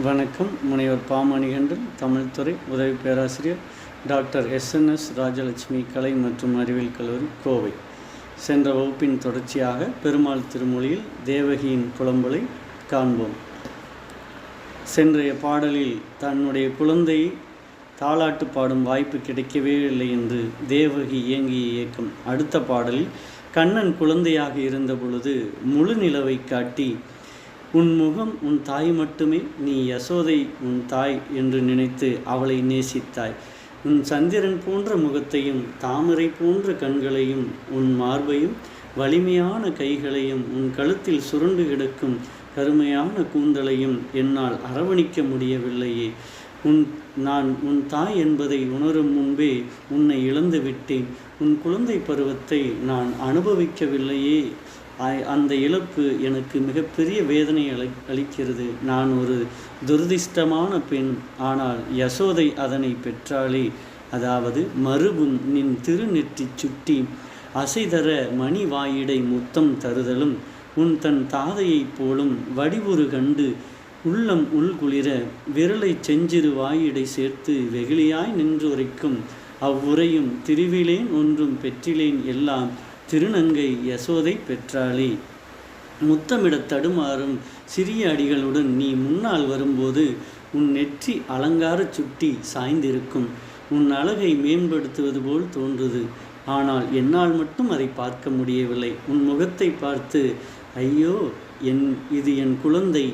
வணக்கம். முனைவர் பாமணிகண்டன், தமிழ் துறை உதவி பேராசிரியர், டாக்டர் எஸ்என்எஸ் ராஜலட்சுமி கலை மற்றும் அறிவியல் கல்லூரி, கோவை. சென்ற வகுப்பின் தொடர்ச்சியாக பெருமாள் திருமொழியில் தேவகியின் புலம்பலை காண்போம். சென்றைய பாடலில் தன்னுடைய குழந்தையை தாலாட்டு பாடும் வாய்ப்பு கிடைக்கவே இல்லை என்று தேவகி ஏங்கிய இயக்கம். அடுத்த பாடலில் கண்ணன் குழந்தையாக இருந்த பொழுது முழு நிலவை காட்டி, உன் முகம் உன் தாய் மட்டுமே, நீ யசோதை உன் தாய் என்று நினைத்து அவளை நேசித்தாய். உன் சந்திரன் போன்ற முகத்தையும் தாமரை போன்ற கண்களையும் உன் மார்பையும் வலிமையான கைகளையும் உன் கழுத்தில் சுருண்டு கிடக்கும் கருமையான கூந்தலையும் என்னால் அரவணிக்க முடியவில்லையே. நான் உன் தாய் என்பதை உணரும் முன்பே உன்னை இழந்து விட்டேன். உன் குழந்தை பருவத்தை நான் அனுபவிக்கவில்லையே. அந்த இழப்பு எனக்கு மிகப்பெரிய வேதனை அளிக்கிறது. நான் ஒரு துரதிர்ஷ்டமான பெண். ஆனால் யசோதை அதனை பெற்றாளே. அதாவது மறுபும் நின் திருநெற்றி சுட்டி அசைதர மணி வாயிடை முத்தம் தருதலும் உன் தன் தாதையைப் போலும் வடிவுறு கண்டு உள்ளம் உள்குளிர விரலை செஞ்சிறு வாயிடை சேர்த்து வெகுளியாய் நின்றுரைக்கும் அவ்வுரையும் திருவிலேன் ஒன்றும் பெற்றிலேன் எல்லாம் திருநங்கை யசோதை பெற்றாளே. முத்தமிடத் தடுமாறும் சிறிய அடிகளுடன் நீ முன்னால் வரும்போது உன் நெற்றி அலங்கார சுட்டி சாய்ந்திருக்கும். உன் அழகை மேம்படுத்துவது போல் தோன்றுது. ஆனால் என்னால் மட்டும் அதை பார்க்க முடியவில்லை. உன் முகத்தை பார்த்து, ஐயோ, இது என் குழந்தை,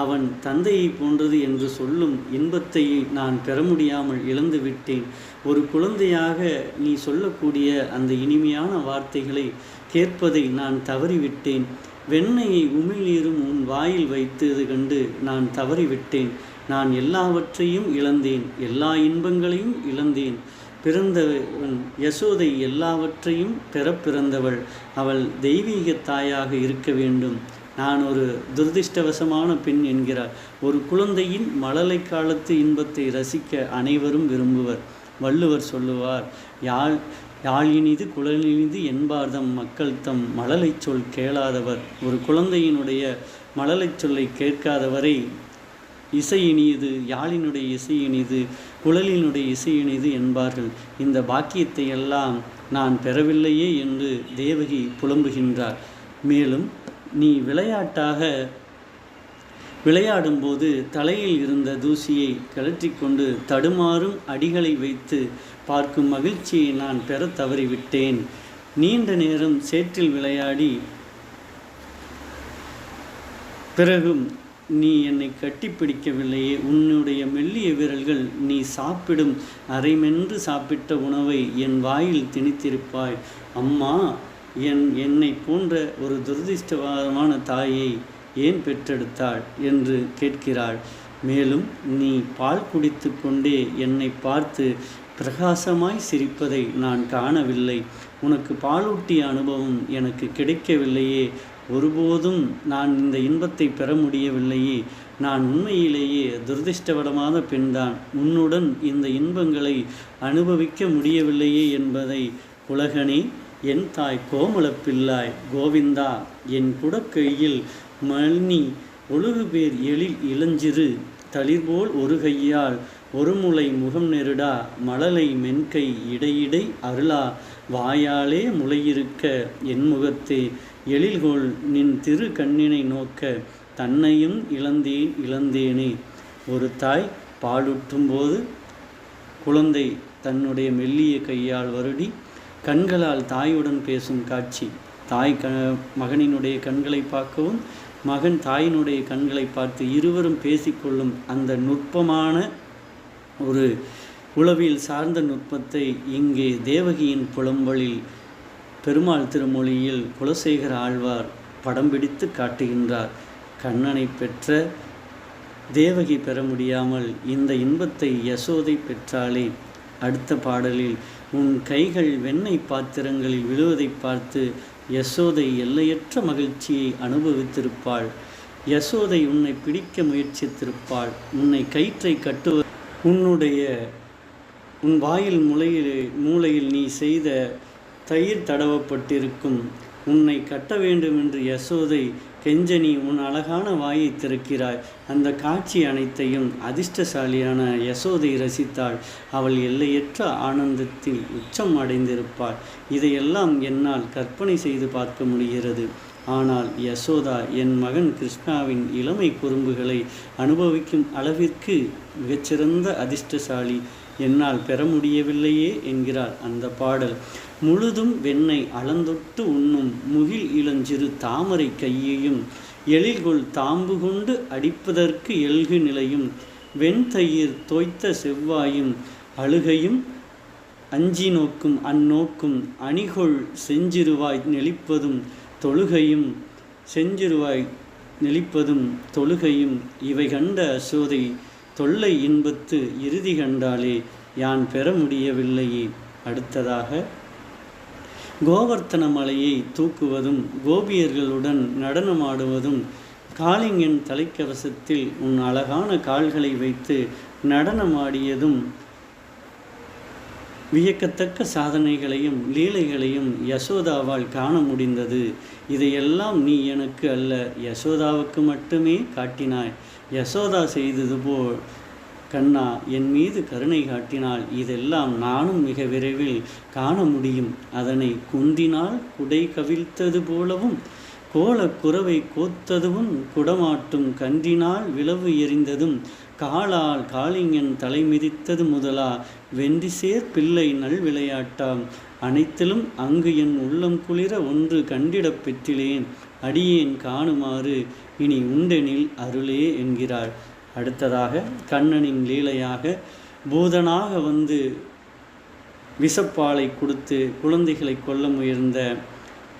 அவன் தந்தையை போன்றது என்று சொல்லும் இன்பத்தை நான் பெற முடியாமல் இழந்து விட்டேன். ஒரு குழந்தையாக நீ சொல்லக்கூடிய அந்த இனிமையான வார்த்தைகளை கேட்பதை நான் தவறிவிட்டேன். வெண்ணெயை உமிழ்நீரும் உன் வாயில் வைத்தது கண்டு நான் தவறிவிட்டேன். நான் எல்லாவற்றையும் இழந்தேன், எல்லா இன்பங்களையும் இழந்தேன். பிறந்தவன் யசோதை எல்லாவற்றையும் பெற பிறந்தவள். அவள் தெய்வீக தாயாக இருக்க வேண்டும். நான் ஒரு துரதிர்ஷ்டவசமான பெண் என்கிறார். ஒரு குழந்தையின் மழலை காலத்து இன்பத்தை ரசிக்க அனைவரும் விரும்புவர். வள்ளுவர் சொல்லுவார், யாழினிது குழலினிது என்பார்தம் மக்கள் தம் மழலை சொல் கேளாதவர். ஒரு குழந்தையினுடைய மழலை சொல்லை கேட்காதவரை இசையினியது, யாழினுடைய இசையினிது, குழலினுடைய இசையினிது என்பார்கள். இந்த பாக்கியத்தை எல்லாம் நான் பெறவில்லையே என்று தேவகி புலம்புகின்றார். மேலும் நீ விளையாடும்போது தலையில் இருந்த தூசியை கழற்றிக்கொண்டு தடுமாறும் அடிகளை வைத்து பார்க்கும் மகிழ்ச்சியை நான் பெற தவறிவிட்டேன். நீண்ட நேரம் சேற்றில் விளையாடி பிறகும் நீ என்னை கட்டிப்பிடிக்கவில்லையே. உன்னுடைய மெல்லிய விரல்கள் நீ சாப்பிடும் அரைமென்று சாப்பிட்ட உணவை என் வாயில் திணித்திருப்பாய். அம்மா, என்னை போன்ற ஒரு துரதிர்ஷ்டமான தாயை ஏன் பெற்றெடுத்தாள் என்று கேட்கிறாள். மேலும் நீ பால் குடித்து கொண்டே என்னை பார்த்து பிரகாசமாய் சிரிப்பதை நான் காணவில்லை. உனக்கு பாலூட்டிய அனுபவம் எனக்கு கிடைக்கவில்லையே. ஒருபோதும் நான் இந்த இன்பத்தை பெற முடியவில்லையே. நான் உண்மையிலேயே துரதிர்ஷ்டவடமான பெண்தான். உன்னுடன் இந்த இன்பங்களை அனுபவிக்க முடியவில்லையே என்பதை உலகனே, என் தாய் கோமளப்பிள்ளாய் கோவிந்தா, என் குடக்கையில் மணி ஒழுகு பேர் எழில் இளஞ்சிறு தளிர்போல் ஒரு கையால் ஒரு முளை முகம் நெருடா மழலை மென்கை இடையிடை அருளா வாயாலே முளையிருக்க என் முகத்தே எழில்கோள் நின் திரு கண்ணினை நோக்க தன்னையும் இழந்தேனே. ஒரு தாய் பாலூட்டும்போது குழந்தை தன்னுடைய மெல்லிய கையால் வருடி கண்களால் தாயுடன் பேசும் காட்சி. தாய் மகனினுடைய கண்களை பார்க்கவும், மகன் தாயினுடைய கண்களை பார்த்து இருவரும் பேசிக்கொள்ளும் அந்த நுட்பமான ஒரு உளவியல் சார்ந்த நுட்பத்தை இங்கே தேவகியின் புலம்பலில் பெருமாள் திருமொழியில் குலசேகர ஆழ்வார் படம் பிடித்து காட்டுகின்றார். கண்ணனை பெற்ற தேவகி பெற முடியாமல் இந்த இன்பத்தை யசோதை பெற்றாளே. அடுத்த பாடலில் உன் கைகள் வெண்ணெய் பாத்திரங்களில் விழுவதை பார்த்து யசோதை எல்லையற்ற மகிழ்ச்சியை அனுபவித்திருப்பாள். யசோதை உன்னை பிடிக்க முயற்சித்திருப்பாள். உன்னை கயிற்றை கட்டுவ உன் வாயில் மூளையில் நீ செய்த தயிர் தடவப்பட்டிருக்கும். உன்னை கட்ட வேண்டும் என்று யசோதை கெஞ்சனி உன் அழகான வாயை திறக்கிறாய். அந்த காட்சி அனைத்தையும் அதிர்ஷ்டசாலியான யசோதை ரசித்தாள். அவள் எல்லையற்ற ஆனந்தத்தில் உச்சம் அடைந்திருப்பாள். இதையெல்லாம் என்னால் கற்பனை செய்து பார்க்க முடிகிறது. ஆனால் யசோதா என் மகன் கிருஷ்ணாவின் இளமை குறும்புகளை அனுபவிக்கும் அளவிற்கு மிகச்சிறந்த அதிர்ஷ்டசாலி என்னால் பெற முடியவில்லையே என்கிறாள் அந்த பாடல். முழுதும் வெண்ணை அளந்தொட்டு உண்ணும் முகில் இளஞ்சிறு தாமரை கையையும் எழில்கொள் தாம்பு கொண்டு அடிப்பதற்கு எல்கு நிலையும் வெண்தயிர் தோய்த்த செவ்வாயும் அழுகையும் அஞ்சி நோக்கும் அந்நோக்கும் அணிகொள் செஞ்சிறுவாய் நெளிப்பதும் தொழுகையும் செஞ்சிறுவாய் நெளிப்பதும் தொழுகையும் இவை கண்ட யசோதை தொல்லை இன்பத்து இறுதி கண்டாலே யான் பெற முடியவில்லையே. அடுத்ததாக கோவர்த்தன மலையை தூக்குவதும் கோபியர்களுடன் நடனமாடுவதும் காளிங்கன் தலைக்கவசத்தில் உன் அழகான கால்களை வைத்து நடனமாடியதும் வியக்கத்தக்க சாதனைகளையும் லீலைகளையும் யசோதாவால் காண முடிந்தது. இதையெல்லாம் நீ எனக்கு அல்ல, யசோதாவுக்கு மட்டுமே காட்டினாய். யசோதா செய்தது போல் கண்ணா என் மீது கருணை காட்டினால் இதெல்லாம் நானும் மிக விரைவில் காண முடியும். அதனை குந்தினால் குடை கவிழ்த்தது போலவும் கோலக்குறவை கோத்ததும் குடமாட்டும் கன்றினால் விளவு எறிந்ததும் காலால் காளிங்கன் தலை மிதித்தது முதலா வென்றிசேர் பிள்ளை நல் விளையாட்டாம் அனைத்திலும் அங்கு என் உள்ளம் குளிர ஒன்று கண்டிடப் பெற்றிலேன் அடியேன் காணுமாறு இனி உண்டெனில் அருளே என்கிறாள். அடுத்ததாக கண்ணனின் லீலையாக பூதனாக வந்து விஷப்பாலை கொடுத்து குழந்தைகளை கொல்ல முயர்ந்த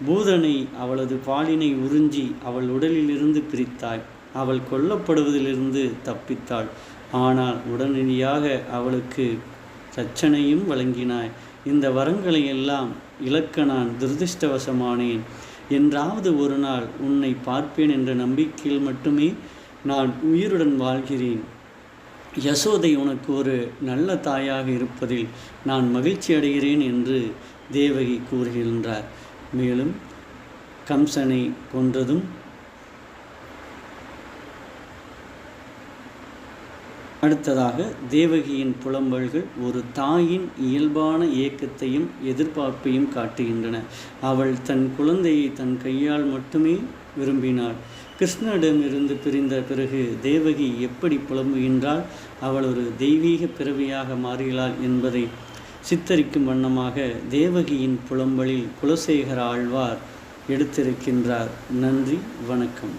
பூதனை அவளது பாலினை உறிஞ்சி அவள் உடலிலிருந்து பிரித்தாய். அவள் கொல்லப்படுவதிலிருந்து தப்பித்தாள். ஆனால் உடனடியாக அவளுக்கு ரட்சணையும் வழங்கினாய். இந்த வரங்களை எல்லாம் இழக்க நான் துரதிர்ஷ்டவசமானேன். என்றாவது ஒரு நாள் உன்னை பார்ப்பேன் என்ற நம்பிக்கையில் மட்டுமே நான் உயிருடன் வாழ்கிறேன். யசோதை உனக்கு ஒரு நல்ல தாயாக இருப்பதில் நான் மகிழ்ச்சி அடைகிறேன் என்று தேவகி கூறுகின்றார். மேலும் கம்சனை கொன்றதும் அடுத்ததாக தேவகியின் புலம்பல்கள் ஒரு தாயின் இயல்பான ஏக்கத்தையும் எதிர்பார்ப்பையும் காட்டுகின்றன. அவள் தன் குழந்தையை தன் கையால் மட்டுமே விரும்பினாள். கிருஷ்ணனிடமிருந்து பிரிந்த பிறகு தேவகி எப்படி புலம்புகின்றாள், அவள் ஒரு தெய்வீக பிறவியாக மாறுகிறாள் என்பதை சித்தரிக்கும் வண்ணமாக தேவகியின் புலம்பலில் குலசேகர ஆழ்வார் எடுத்திருக்கின்றார். நன்றி, வணக்கம்.